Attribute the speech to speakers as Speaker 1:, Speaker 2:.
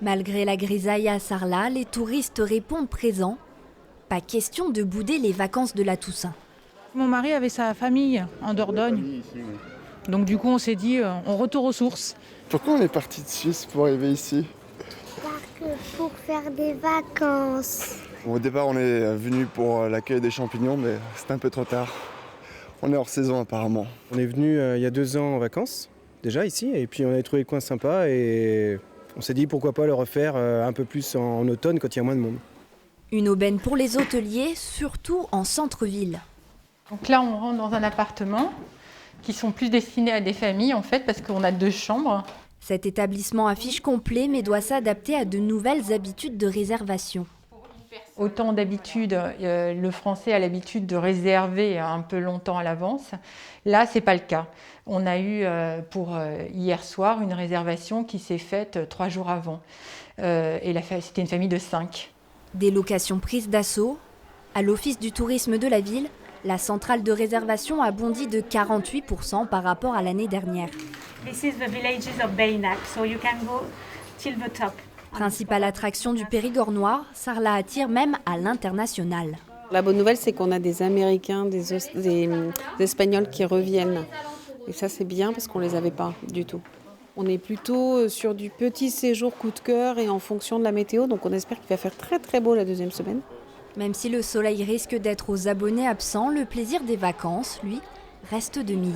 Speaker 1: Malgré la grisaille à Sarlat, les touristes répondent présents. Pas question de bouder les vacances de la Toussaint.
Speaker 2: Mon mari avait sa famille en Dordogne. Donc du coup, on s'est dit, on retourne aux sources.
Speaker 3: Pourquoi on est parti de Suisse pour arriver ici?
Speaker 4: Pour faire des vacances.
Speaker 3: Au départ, on est venu pour l'accueil des champignons, mais c'est un peu trop tard. On est hors saison apparemment.
Speaker 5: On est venu il y a 2 ans en vacances, déjà ici, et puis on avait trouvé le coin sympa et on s'est dit pourquoi pas le refaire un peu plus en automne quand il y a moins de monde.
Speaker 1: Une aubaine pour les hôteliers, surtout en centre-ville.
Speaker 2: Donc là, on rentre dans un appartement qui sont plus destinés à des familles en fait, parce qu'on a 2 chambres.
Speaker 1: Cet établissement affiche complet mais doit s'adapter à de nouvelles habitudes de réservation.
Speaker 2: Autant d'habitude, le Français a l'habitude de réserver un peu longtemps à l'avance. Là, c'est pas le cas. On a eu pour hier soir une réservation qui s'est faite 3 jours avant. Et c'était une famille de 5.
Speaker 1: Des locations prises d'assaut. À l'Office du tourisme de la ville, la centrale de réservation a bondi de 48% par rapport à l'année dernière.
Speaker 6: This is the villages of Baynak, so you can go till the top.
Speaker 1: Principale attraction du Périgord noir, Sarlat attire même à l'international.
Speaker 7: La bonne nouvelle, c'est qu'on a des Américains, des Espagnols qui reviennent. Et ça, c'est bien parce qu'on ne les avait pas du tout. On est plutôt sur du petit séjour coup de cœur et en fonction de la météo. Donc on espère qu'il va faire très très beau la 2e semaine.
Speaker 1: Même si le soleil risque d'être aux abonnés absents, le plaisir des vacances, lui, reste de mise.